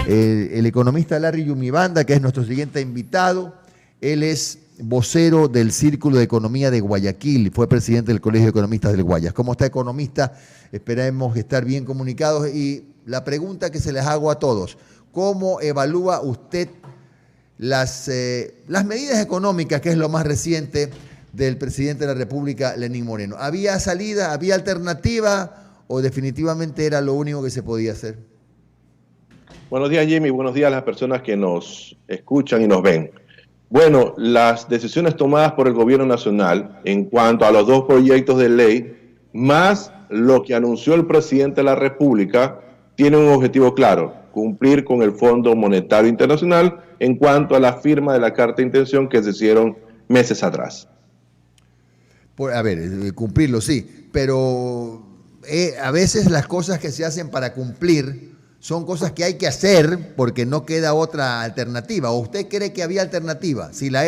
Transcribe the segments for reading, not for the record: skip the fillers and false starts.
El economista Larry Yumibanda, que es nuestro siguiente invitado, él es vocero del Círculo de Economía de Guayaquil, fue presidente del Colegio de Economistas del Guayas. ¿Cómo está, economista? Esperemos estar bien comunicados. Y la pregunta que se les hago a todos, ¿cómo evalúa usted las medidas económicas, que es lo más reciente del presidente de la República, Lenín Moreno? ¿Había salida, había alternativa o definitivamente era lo único que se podía hacer? Buenos días, Jimmy. Buenos días a las personas que nos escuchan y nos ven. Bueno, las decisiones tomadas por el gobierno nacional en cuanto a los dos proyectos de ley, más lo que anunció el presidente de la República, tienen un objetivo claro: cumplir con el Fondo Monetario Internacional en cuanto a la firma de la carta de intención que se hicieron meses atrás. A ver, cumplirlo sí, pero a veces las cosas que se hacen para cumplir son cosas que hay que hacer porque no queda otra alternativa. ¿O usted cree que había alternativa? Si la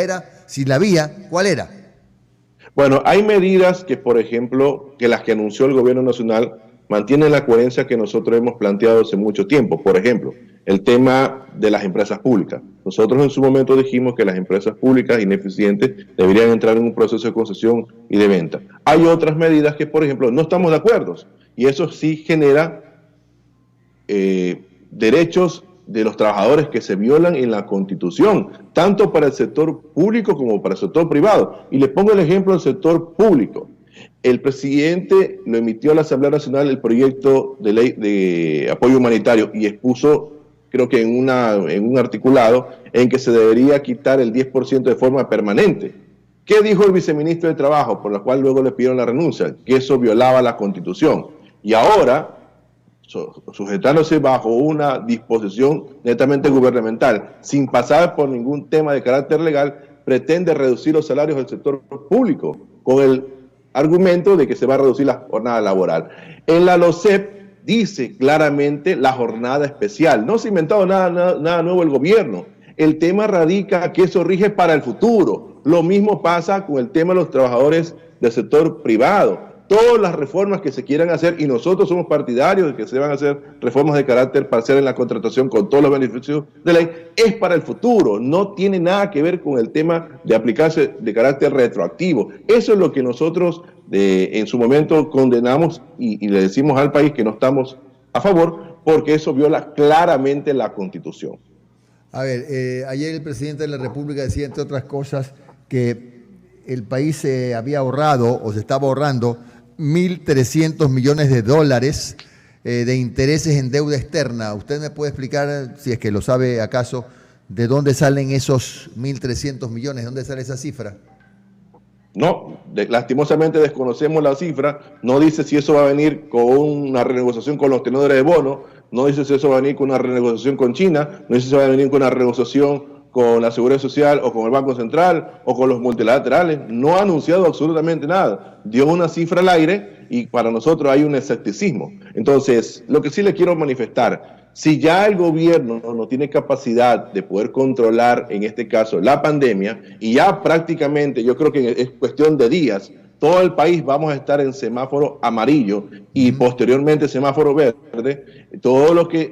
había, ¿cuál era? Bueno, hay medidas que, por ejemplo, que las que anunció el gobierno nacional mantienen la coherencia que nosotros hemos planteado hace mucho tiempo. Por ejemplo, el tema de las empresas públicas. Nosotros en su momento dijimos que las empresas públicas ineficientes deberían entrar en un proceso de concesión y de venta. Hay otras medidas que, por ejemplo, no estamos de acuerdo, y eso sí genera derechos de los trabajadores que se violan en la Constitución, tanto para el sector público como para el sector privado. Y le pongo el ejemplo del sector público. El presidente lo emitió a la Asamblea Nacional el proyecto de ley de apoyo humanitario y expuso, creo que en un articulado, en que se debería quitar el 10% de forma permanente. ¿Qué dijo el viceministro de Trabajo? Por la cual luego le pidieron la renuncia, que eso violaba la Constitución. Y ahora, sujetándose bajo una disposición netamente gubernamental, sin pasar por ningún tema de carácter legal, pretende reducir los salarios del sector público, con el argumento de que se va a reducir la jornada laboral. En la LOCEP dice claramente la jornada especial. No se ha inventado nada nuevo el gobierno. El tema radica que eso rige para el futuro. Lo mismo pasa con el tema de los trabajadores del sector privado. Todas las reformas que se quieran hacer, y nosotros somos partidarios de que se van a hacer reformas de carácter parcial en la contratación con todos los beneficios de ley, es para el futuro, no tiene nada que ver con el tema de aplicarse de carácter retroactivo. Eso es lo que nosotros en su momento condenamos y le decimos al país que no estamos a favor, porque eso viola claramente la Constitución. A ver, ayer el presidente de la República decía, entre otras cosas, que el país se había ahorrado o se estaba ahorrando 1.300 millones de dólares de intereses en deuda externa. ¿Usted me puede explicar, si es que lo sabe acaso, de dónde salen esos 1.300 millones? ¿De dónde sale esa cifra? No, lastimosamente desconocemos la cifra. No dice si eso va a venir con una renegociación con los tenedores de bonos, no dice si eso va a venir con una renegociación con China, no dice si va a venir con una renegociación con la Seguridad Social o con el Banco Central o con los multilaterales. No ha anunciado absolutamente nada. Dio una cifra al aire y para nosotros hay un escepticismo. Entonces, lo que sí le quiero manifestar, si ya el gobierno no tiene capacidad de poder controlar, en este caso, la pandemia, y ya prácticamente, yo creo que es cuestión de días, todo el país vamos a estar en semáforo amarillo y posteriormente semáforo verde,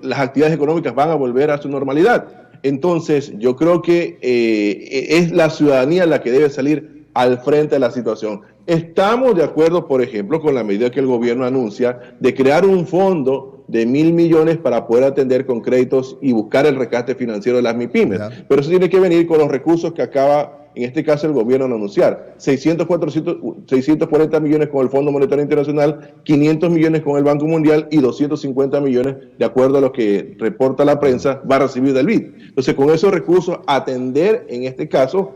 las actividades económicas van a volver a su normalidad. Entonces, yo creo que es la ciudadanía la que debe salir al frente de la situación. Estamos de acuerdo, por ejemplo, con la medida que el gobierno anuncia de crear un fondo de 1.000 millones para poder atender con créditos y buscar el rescate financiero de las MIPYMES. Claro. Pero eso tiene que venir con los recursos que acaba, en este caso, el gobierno de anunciar. 640 millones con el Fondo Monetario Internacional, 500 millones con el Banco Mundial y 250 millones, de acuerdo a lo que reporta la prensa, va a recibir del BID. Entonces, con esos recursos, atender, en este caso,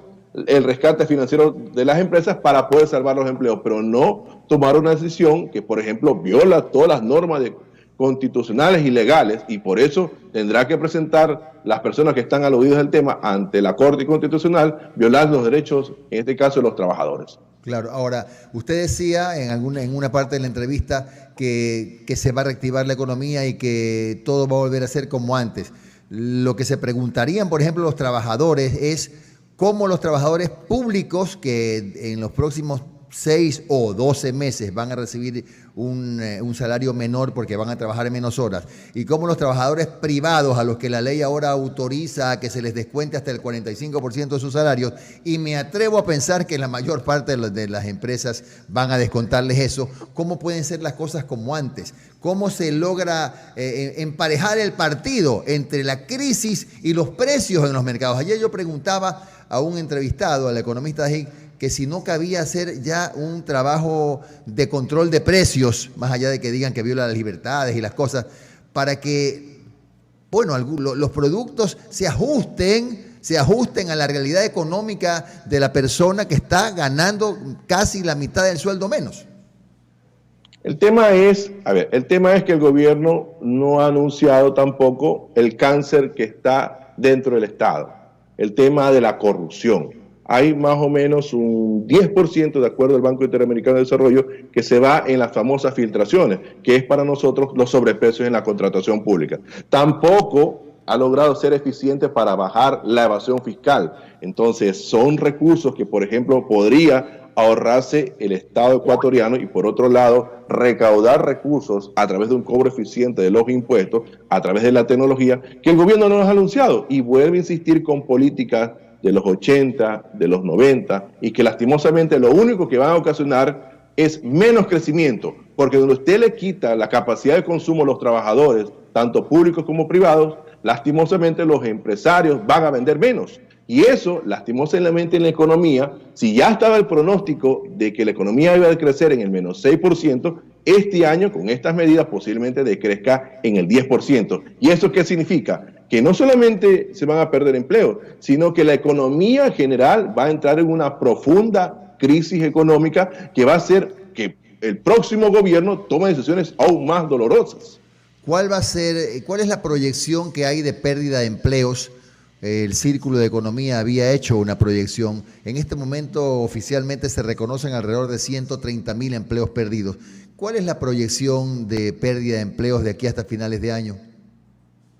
el rescate financiero de las empresas para poder salvar los empleos, pero no tomar una decisión que, por ejemplo, viola todas las normas constitucionales y legales, y por eso tendrá que presentar las personas que están aludidas al tema ante la Corte Constitucional, violar los derechos, en este caso, de los trabajadores. Claro, ahora, usted decía en una parte de la entrevista que se va a reactivar la economía y que todo va a volver a ser como antes. Lo que se preguntarían, por ejemplo, los trabajadores es cómo los trabajadores públicos que en los próximos 6 o 12 meses van a recibir un salario menor porque van a trabajar menos horas, y cómo los trabajadores privados a los que la ley ahora autoriza a que se les descuente hasta el 45% de sus salarios, y me atrevo a pensar que la mayor parte de las empresas van a descontarles eso, ¿cómo pueden ser las cosas como antes? ¿Cómo se logra emparejar el partido entre la crisis y los precios en los mercados? Ayer yo preguntaba a un entrevistado, al economista Hick, que si no cabía hacer ya un trabajo de control de precios, más allá de que digan que viola las libertades y las cosas, para que, bueno, los productos se ajusten a la realidad económica de la persona que está ganando casi la mitad del sueldo menos. El tema es que el gobierno no ha anunciado tampoco el cáncer que está dentro del Estado, el tema de la corrupción. Hay más o menos un 10%, de acuerdo al Banco Interamericano de Desarrollo, que se va en las famosas filtraciones, que es para nosotros los sobreprecios en la contratación pública. Tampoco ha logrado ser eficiente para bajar la evasión fiscal. Entonces, son recursos que, por ejemplo, podría ahorrarse el Estado ecuatoriano y, por otro lado, recaudar recursos a través de un cobro eficiente de los impuestos, a través de la tecnología, que el gobierno no nos ha anunciado, y vuelve a insistir con políticas de los 80, de los 90, y que lastimosamente lo único que van a ocasionar es menos crecimiento, porque donde usted le quita la capacidad de consumo a los trabajadores, tanto públicos como privados, lastimosamente los empresarios van a vender menos. Y eso, lastimosamente en la economía, si ya estaba el pronóstico de que la economía iba a crecer en el menos 6%, este año con estas medidas posiblemente decrezca en el 10%. ¿Y eso qué significa? Que no solamente se van a perder empleos, sino que la economía general va a entrar en una profunda crisis económica que va a hacer que el próximo gobierno tome decisiones aún más dolorosas. ¿Cuál es la proyección que hay de pérdida de empleos? El Círculo de Economía había hecho una proyección. En este momento oficialmente se reconocen alrededor de 130.000 empleos perdidos. ¿Cuál es la proyección de pérdida de empleos de aquí hasta finales de año?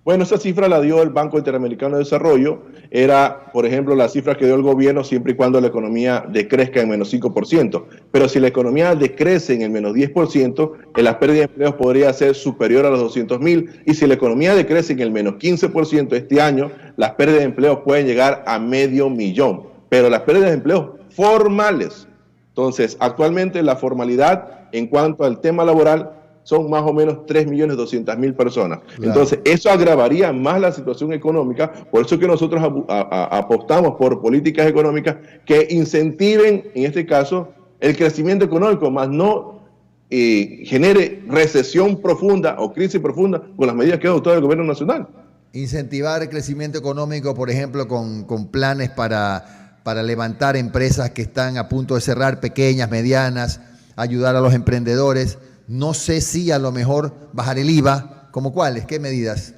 Bueno, esa cifra la dio el Banco Interamericano de Desarrollo. Era, por ejemplo, la cifra que dio el gobierno siempre y cuando la economía decrezca en menos 5%. Pero si la economía decrece en el menos 10%, la pérdida de empleos podría ser superior a los 200.000. Y si la economía decrece en el menos 15% este año, las pérdidas de empleos pueden llegar a 500.000. Pero las pérdidas de empleos formales. Entonces, actualmente la formalidad en cuanto al tema laboral son más o menos 3.200.000 personas. Claro. Entonces, eso agravaría más la situación económica. Por eso que nosotros apostamos por políticas económicas que incentiven, en este caso, el crecimiento económico, más no genere recesión profunda o crisis profunda con las medidas que ha adoptado el gobierno nacional. Incentivar el crecimiento económico, por ejemplo, con planes para levantar empresas que están a punto de cerrar, pequeñas, medianas, ayudar a los emprendedores. No sé si a lo mejor bajar el IVA, ¿como cuáles? ¿Qué medidas?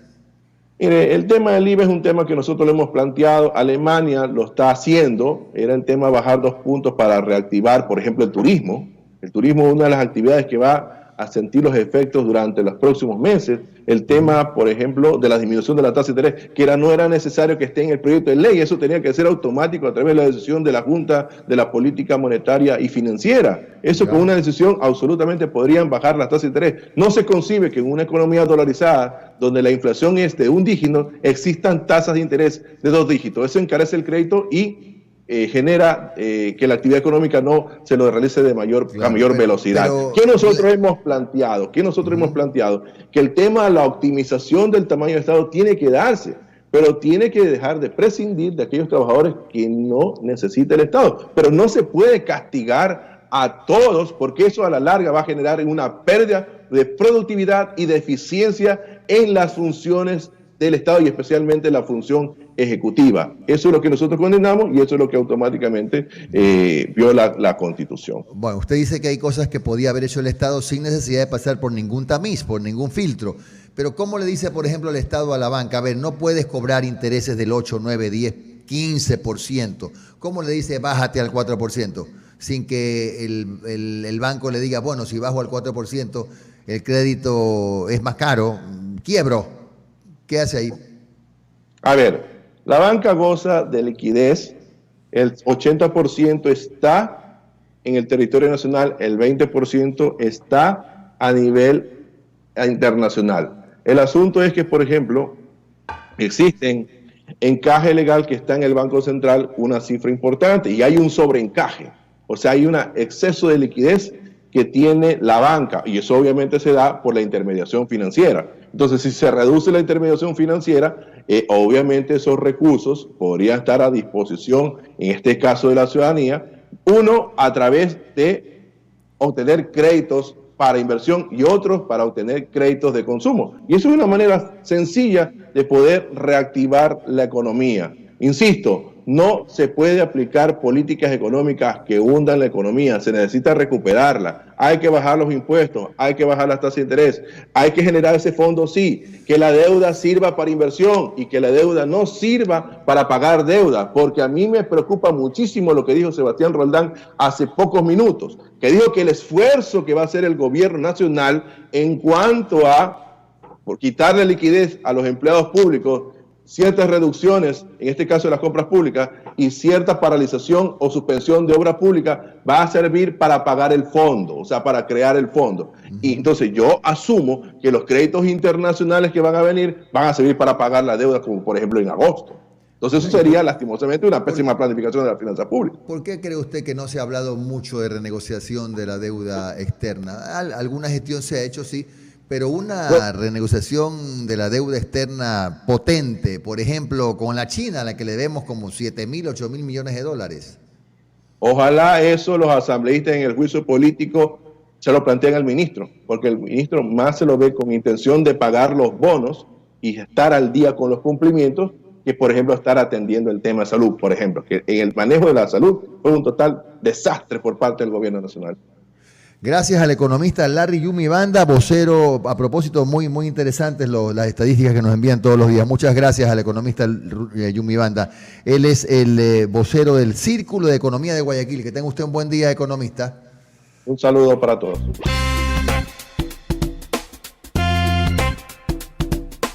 Mire, el tema del IVA es un tema que nosotros lo hemos planteado. Alemania lo está haciendo. Era el tema bajar 2 puntos para reactivar, por ejemplo, el turismo. El turismo es una de las actividades que va a sentir los efectos durante los próximos meses. El tema, por ejemplo, de la disminución de la tasa de interés, que no era necesario que esté en el proyecto de ley, eso tenía que ser automático a través de la decisión de la Junta de la Política Monetaria y Financiera. Eso con una decisión absolutamente podrían bajar las tasas de interés. No se concibe que en una economía dolarizada, donde la inflación es de un dígito, existan tasas de interés de 2 dígitos. Eso encarece el crédito y genera que la actividad económica no se lo realice a mayor velocidad. ¿Qué nosotros hemos planteado? Hemos planteado que el tema de la optimización del tamaño del Estado tiene que darse, pero tiene que dejar de prescindir de aquellos trabajadores que no necesita el Estado. Pero no se puede castigar a todos, porque eso a la larga va a generar una pérdida de productividad y de eficiencia en las funciones del Estado y especialmente la función ejecutiva. Eso es lo que nosotros condenamos y eso es lo que automáticamente viola la Constitución. Bueno, usted dice que hay cosas que podía haber hecho el Estado sin necesidad de pasar por ningún tamiz, por ningún filtro. Pero ¿cómo le dice, por ejemplo, el Estado a la banca? A ver, no puedes cobrar intereses del 8, 9, 10, 15%. ¿Cómo le dice bájate al 4%? Sin que el banco le diga, bueno, si bajo al 4%, el crédito es más caro, quiebro. ¿Qué hace ahí? A ver, la banca goza de liquidez, el 80% está en el territorio nacional, el 20% está a nivel internacional. El asunto es que, por ejemplo, existen encaje legal que está en el Banco Central una cifra importante y hay un sobreencaje, o sea, hay un exceso de liquidez que tiene la banca y eso obviamente se da por la intermediación financiera. Entonces, si se reduce la intermediación financiera, obviamente esos recursos podrían estar a disposición, en este caso de la ciudadanía, uno a través de obtener créditos para inversión y otros para obtener créditos de consumo. Y eso es una manera sencilla de poder reactivar la economía. Insisto, no se puede aplicar políticas económicas que hundan la economía, se necesita recuperarla. Hay que bajar los impuestos, hay que bajar las tasas de interés, hay que generar ese fondo, sí, que la deuda sirva para inversión y que la deuda no sirva para pagar deuda, porque a mí me preocupa muchísimo lo que dijo Sebastián Roldán hace pocos minutos, que dijo que el esfuerzo que va a hacer el gobierno nacional en cuanto a por quitarle liquidez a los empleados públicos, ciertas reducciones, en este caso de las compras públicas, y cierta paralización o suspensión de obra pública va a servir para pagar el fondo, o sea, para crear el fondo. Y entonces yo asumo que los créditos internacionales que van a venir van a servir para pagar la deuda, como por ejemplo en agosto. Entonces eso sería lastimosamente una pésima planificación de la finanza pública. ¿Por qué cree usted que no se ha hablado mucho de renegociación de la deuda externa? Alguna gestión se ha hecho, sí, pero una renegociación de la deuda externa potente, por ejemplo, con la China, a la que le debemos como 7.000, 8.000 millones de dólares. Ojalá eso los asambleístas en el juicio político se lo planteen al ministro, porque el ministro más se lo ve con intención de pagar los bonos y estar al día con los cumplimientos, que por ejemplo estar atendiendo el tema de salud, por ejemplo, que en el manejo de la salud fue un total desastre por parte del gobierno nacional. Gracias al economista Larry Yumi Banda, vocero, a propósito, muy interesantes las estadísticas que nos envían todos los días. Muchas gracias al economista Yumi Banda. Él es el vocero del Círculo de Economía de Guayaquil. Que tenga usted un buen día, economista. Un saludo para todos.